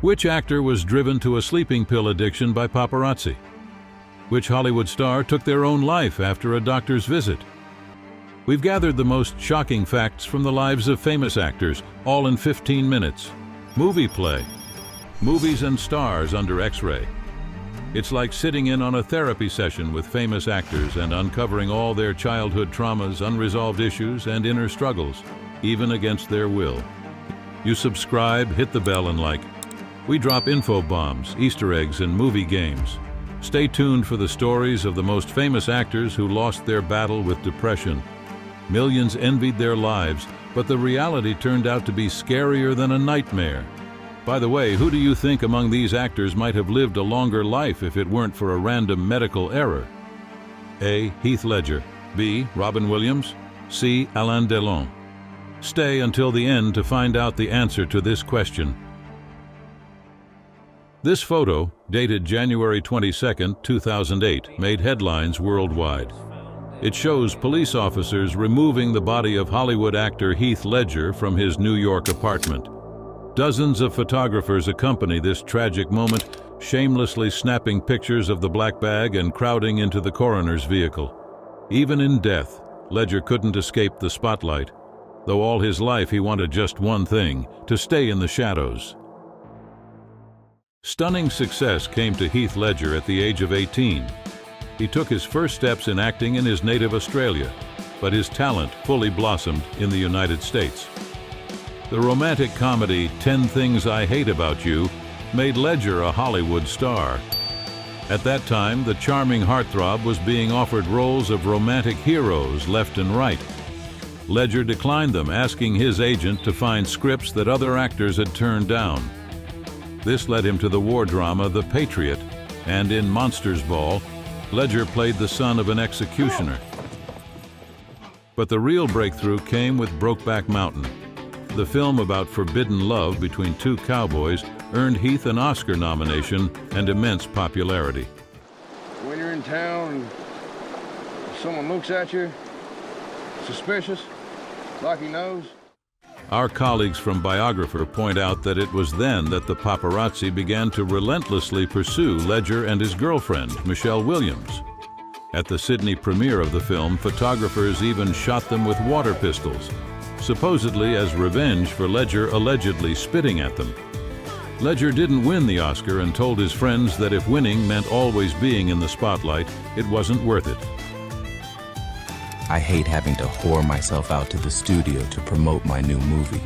Which actor was driven to a sleeping pill addiction by paparazzi? Which Hollywood star took their own life after a doctor's visit? We've gathered the most shocking facts from the lives of famous actors, all in 15 minutes. Movie play. Movies and stars under X-ray. It's like sitting in on a therapy session with famous actors and uncovering all their childhood traumas, unresolved issues, and inner struggles, even against their will. You subscribe, hit the bell, and like. We drop info bombs, Easter eggs, and movie games. Stay tuned for the stories of the most famous actors who lost their battle with depression. Millions envied their lives, but the reality turned out to be scarier than a nightmare. By the way, who do you think among these actors might have lived a longer life if it weren't for a random medical error? A. Heath Ledger. B. Robin Williams. C. Alain Delon. Stay until the end to find out the answer to this question. This photo, dated January 22, 2008, made headlines worldwide. It shows police officers removing the body of Hollywood actor Heath Ledger from his New York apartment. Dozens of photographers accompany this tragic moment, shamelessly snapping pictures of the black bag and crowding into the coroner's vehicle. Even in death, Ledger couldn't escape the spotlight, though all his life he wanted just one thing: to stay in the shadows. Stunning success came to Heath Ledger at the age of 18. He took his first steps in acting in his native Australia, but his talent fully blossomed in the United States. The romantic comedy 10 Things I Hate About You made Ledger a Hollywood star. At that time, the charming heartthrob was being offered roles of romantic heroes left and right. Ledger declined them, asking his agent to find scripts that other actors had turned down. This led him to the war drama The Patriot, and in Monsters Ball, Ledger played the son of an executioner. But the real breakthrough came with Brokeback Mountain. The film about forbidden love between two cowboys earned Heath an Oscar nomination and immense popularity. When you're in town and someone looks at you, suspicious, like he knows. Our colleagues from Biographer point out that it was then that the paparazzi began to relentlessly pursue Ledger and his girlfriend, Michelle Williams. At the Sydney premiere of the film, photographers even shot them with water pistols, supposedly as revenge for Ledger allegedly spitting at them. Ledger didn't win the Oscar and told his friends that if winning meant always being in the spotlight, it wasn't worth it. I hate having to whore myself out to the studio to promote my new movie.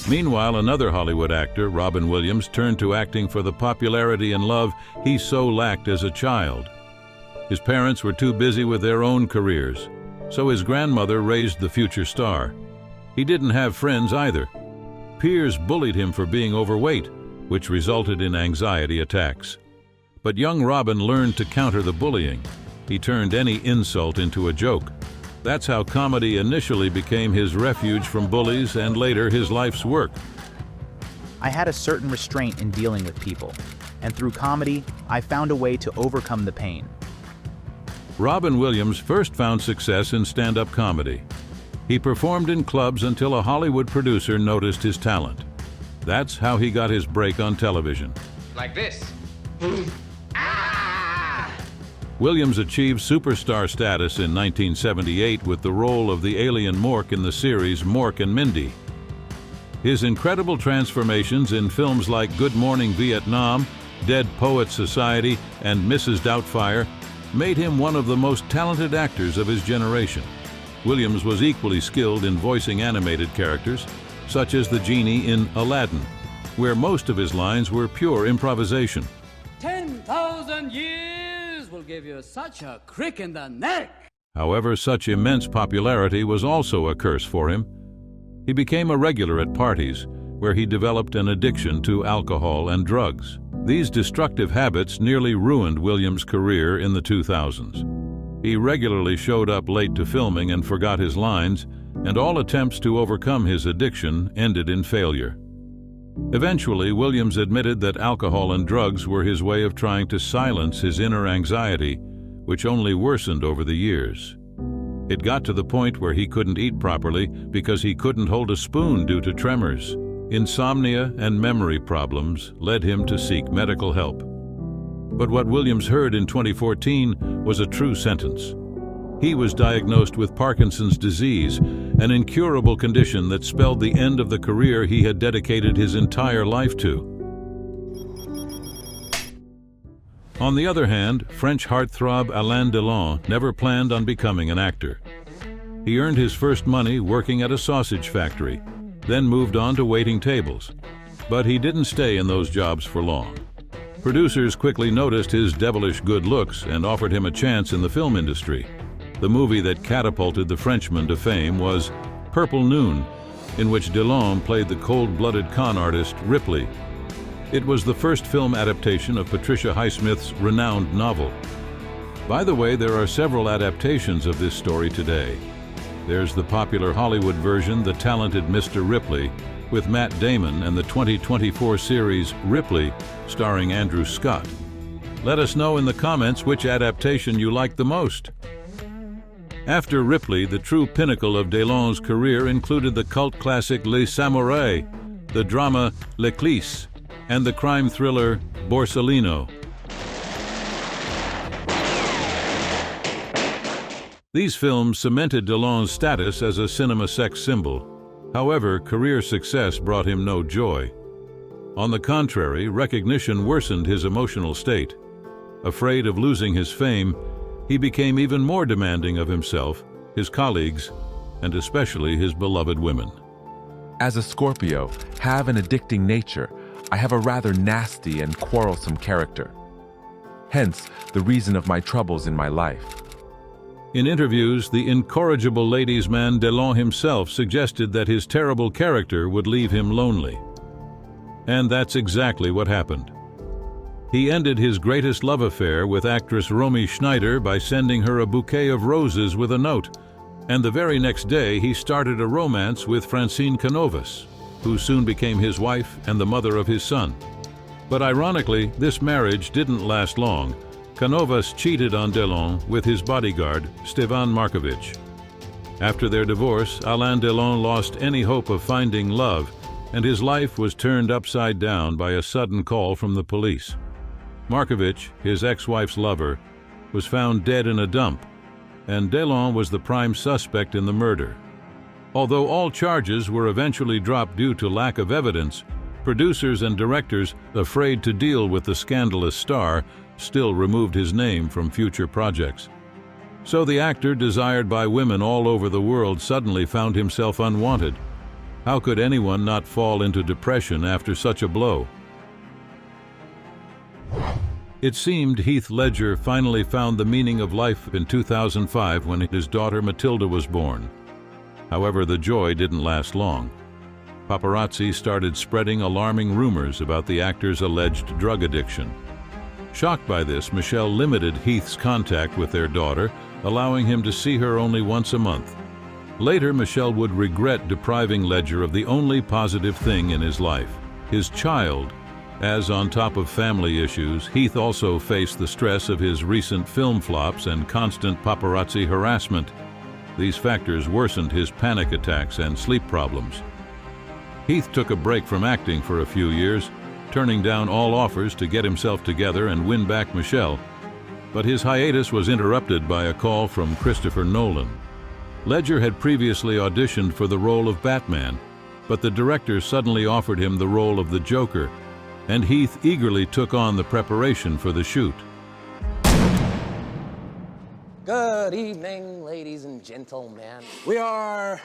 Meanwhile, another Hollywood actor, Robin Williams, turned to acting for the popularity and love he so lacked as a child. His parents were too busy with their own careers, so his grandmother raised the future star. He didn't have friends either. Peers bullied him for being overweight, which resulted in anxiety attacks. But young Robin learned to counter the bullying. He turned any insult into a joke. That's how comedy initially became his refuge from bullies and later his life's work. I had a certain restraint in dealing with people, and through comedy, I found a way to overcome the pain. Robin Williams first found success in stand-up comedy. He performed in clubs until a Hollywood producer noticed his talent. That's how he got his break on television. Like this. Williams achieved superstar status in 1978 with the role of the alien Mork in the series Mork and Mindy. His incredible transformations in films like Good Morning Vietnam, Dead Poets Society, and Mrs. Doubtfire made him one of the most talented actors of his generation. Williams was equally skilled in voicing animated characters, such as the genie in Aladdin, where most of his lines were pure improvisation. 10,000 years will give you such a crick in the neck. However, such immense popularity was also a curse for him. He became a regular at parties, where he developed an addiction to alcohol and drugs. These destructive habits nearly ruined Williams' career in the 2000s. He regularly showed up late to filming and forgot his lines, and all attempts to overcome his addiction ended in failure. Eventually, Williams admitted that alcohol and drugs were his way of trying to silence his inner anxiety, which only worsened over the years. It got to the point where he couldn't eat properly because he couldn't hold a spoon due to tremors. Insomnia and memory problems led him to seek medical help. But what Williams heard in 2014 was a true sentence. He was diagnosed with Parkinson's disease, an incurable condition that spelled the end of the career he had dedicated his entire life to. On the other hand, French heartthrob Alain Delon never planned on becoming an actor. He earned his first money working at a sausage factory, then moved on to waiting tables. But he didn't stay in those jobs for long. Producers quickly noticed his devilish good looks and offered him a chance in the film industry. The movie that catapulted the Frenchman to fame was Purple Noon, in which Delon played the cold-blooded con artist Ripley. It was the first film adaptation of Patricia Highsmith's renowned novel. By the way, there are several adaptations of this story today. There's the popular Hollywood version, The Talented Mr. Ripley, with Matt Damon, and the 2024 series Ripley, starring Andrew Scott. Let us know in the comments which adaptation you like the most. After Ripley, the true pinnacle of Delon's career included the cult classic Les Samouraïs, the drama L'Eclisse, and the crime thriller Borsellino. These films cemented Delon's status as a cinema sex symbol. However, career success brought him no joy. On the contrary, recognition worsened his emotional state. Afraid of losing his fame, he became even more demanding of himself, his colleagues, and especially his beloved women. As a Scorpio, have an addicting nature. I have a rather nasty and quarrelsome character. Hence, the reason of my troubles in my life. In interviews, the incorrigible ladies' man Delon himself suggested that his terrible character would leave him lonely. And that's exactly what happened. He ended his greatest love affair with actress Romy Schneider by sending her a bouquet of roses with a note, and the very next day he started a romance with Francine Canovas, who soon became his wife and the mother of his son. But ironically, this marriage didn't last long. Canovas cheated on Delon with his bodyguard, Stevan Markovich. After their divorce, Alain Delon lost any hope of finding love, and his life was turned upside down by a sudden call from the police. Markovich, his ex-wife's lover, was found dead in a dump, and Delon was the prime suspect in the murder. Although all charges were eventually dropped due to lack of evidence, producers and directors, afraid to deal with the scandalous star, still removed his name from future projects. So the actor, desired by women all over the world, suddenly found himself unwanted. How could anyone not fall into depression after such a blow? It seemed Heath Ledger finally found the meaning of life in 2005 when his daughter Matilda was born. However, the joy didn't last long. Paparazzi started spreading alarming rumors about the actor's alleged drug addiction. Shocked by this, Michelle limited Heath's contact with their daughter, allowing him to see her only once a month. Later, Michelle would regret depriving Ledger of the only positive thing in his life, his child, as on top of family issues, Heath also faced the stress of his recent film flops and constant paparazzi harassment. These factors worsened his panic attacks and sleep problems. Heath took a break from acting for a few years, turning down all offers to get himself together and win back Michelle. But his hiatus was interrupted by a call from Christopher Nolan. Ledger had previously auditioned for the role of Batman, but the director suddenly offered him the role of the Joker, and Heath eagerly took on the preparation for the shoot. Good evening, ladies and gentlemen. We are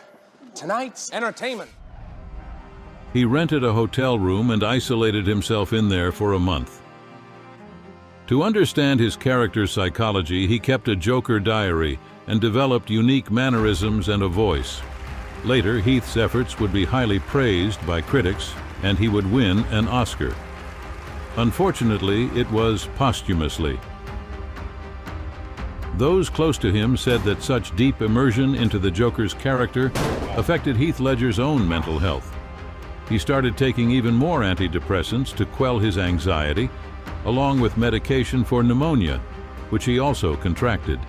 tonight's entertainment. He rented a hotel room and isolated himself in there for a month. To understand his character's psychology, he kept a Joker diary and developed unique mannerisms and a voice. Later, Heath's efforts would be highly praised by critics, and he would win an Oscar. Unfortunately, it was posthumously. Those close to him said that such deep immersion into the Joker's character affected Heath Ledger's own mental health. He started taking even more antidepressants to quell his anxiety, along with medication for pneumonia, which he also contracted.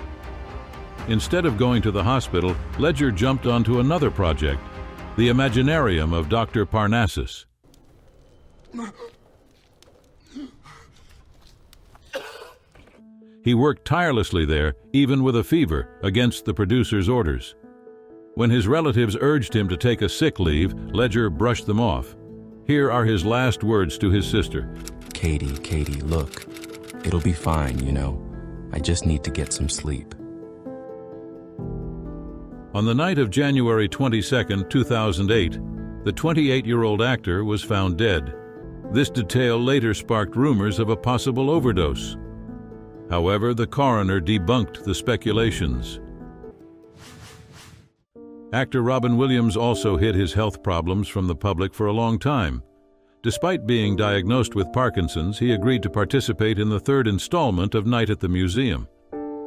Instead of going to the hospital, Ledger jumped onto another project. the Imaginarium of Dr. Parnassus. He worked tirelessly there, even with a fever, against the producer's orders. When his relatives urged him to take a sick leave, Ledger brushed them off. Here are his last words to his sister. Katie, look. It'll be fine, you know. I just need to get some sleep. On the night of January 22, 2008, the 28-year-old actor was found dead. This detail later sparked rumors of a possible overdose. However, the coroner debunked the speculations. Actor Robin Williams also hid his health problems from the public for a long time. Despite being diagnosed with Parkinson's, he agreed to participate in the third installment of Night at the Museum.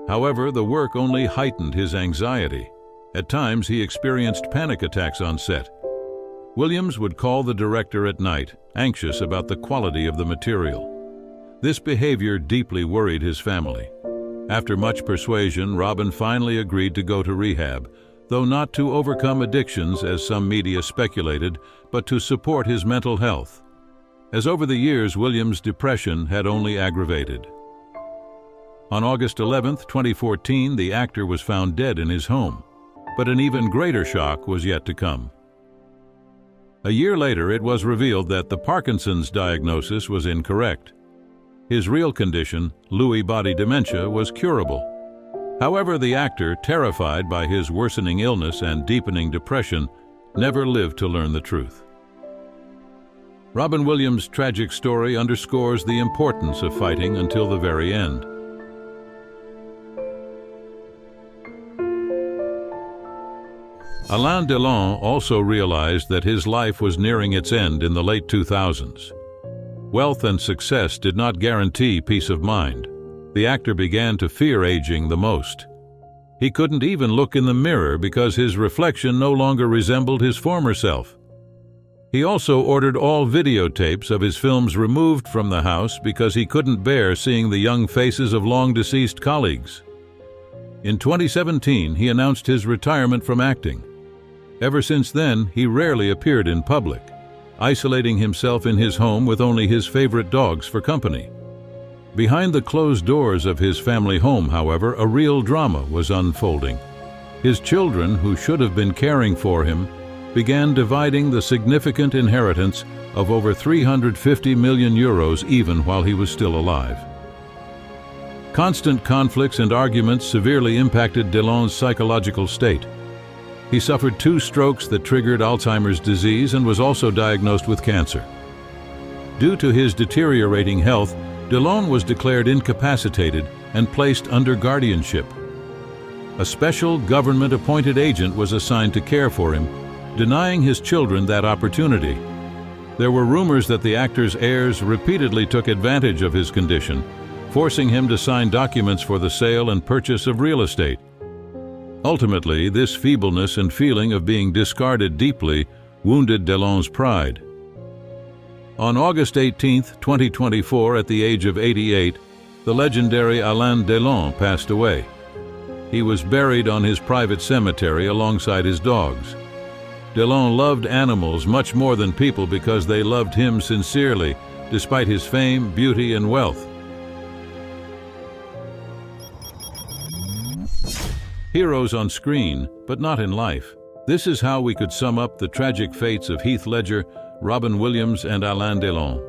However, the work only heightened his anxiety. At times, he experienced panic attacks on set. Williams would call the director at night, anxious about the quality of the material. This behavior deeply worried his family. After much persuasion, Robin finally agreed to go to rehab, though not to overcome addictions as some media speculated, but to support his mental health. As over the years, Williams' depression had only aggravated. On August 11, 2014, the actor was found dead in his home. But an even greater shock was yet to come. A year later, it was revealed that the Parkinson's diagnosis was incorrect. His real condition, Lewy body dementia, was curable. However, the actor, terrified by his worsening illness and deepening depression, never lived to learn the truth. Robin Williams' tragic story underscores the importance of fighting until the very end. Alain Delon also realized that his life was nearing its end in the late 2000s. Wealth and success did not guarantee peace of mind. The actor began to fear aging the most. He couldn't even look in the mirror because his reflection no longer resembled his former self. He also ordered all videotapes of his films removed from the house because he couldn't bear seeing the young faces of long-deceased colleagues. In 2017, he announced his retirement from acting. Ever since then, he rarely appeared in public, isolating himself in his home with only his favorite dogs for company. Behind the closed doors of his family home, however, a real drama was unfolding. His children, who should have been caring for him, began dividing the significant inheritance of over 350 million euros even while he was still alive. Constant conflicts and arguments severely impacted Delon's psychological state. He suffered 2 strokes that triggered Alzheimer's disease and was also diagnosed with cancer. Due to his deteriorating health, Delon was declared incapacitated and placed under guardianship. A special government-appointed agent was assigned to care for him, denying his children that opportunity. There were rumors that the actor's heirs repeatedly took advantage of his condition, forcing him to sign documents for the sale and purchase of real estate. Ultimately, this feebleness and feeling of being discarded deeply wounded Delon's pride. On August 18, 2024, at the age of 88, the legendary Alain Delon passed away. He was buried on his private cemetery alongside his dogs. Delon loved animals much more than people because they loved him sincerely, despite his fame, beauty, and wealth. Heroes on screen, but not in life. This is how we could sum up the tragic fates of Heath Ledger, Robin Williams, and Alain Delon.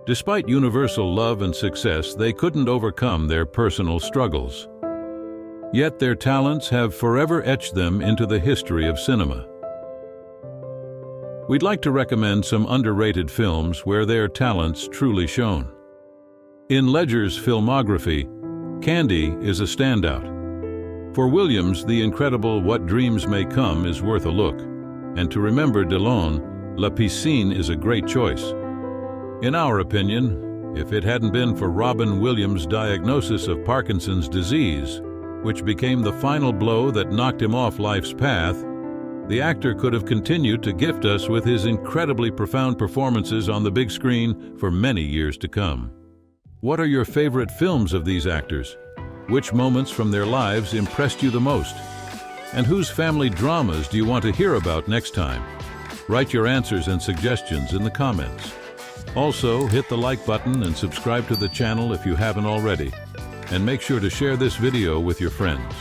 Despite universal love and success, they couldn't overcome their personal struggles. Yet their talents have forever etched them into the history of cinema. We'd like to recommend some underrated films where their talents truly shone. In Ledger's filmography, Candy is a standout. For Williams, the incredible What Dreams May Come is worth a look, and to remember Delon, La Piscine is a great choice. In our opinion, if it hadn't been for Robin Williams' diagnosis of Parkinson's disease, which became the final blow that knocked him off life's path, the actor could have continued to gift us with his incredibly profound performances on the big screen for many years to come. What are your favorite films of these actors? Which moments from their lives impressed you the most? And whose family dramas do you want to hear about next time? Write your answers and suggestions in the comments. Also, hit the like button and subscribe to the channel if you haven't already. And make sure to share this video with your friends.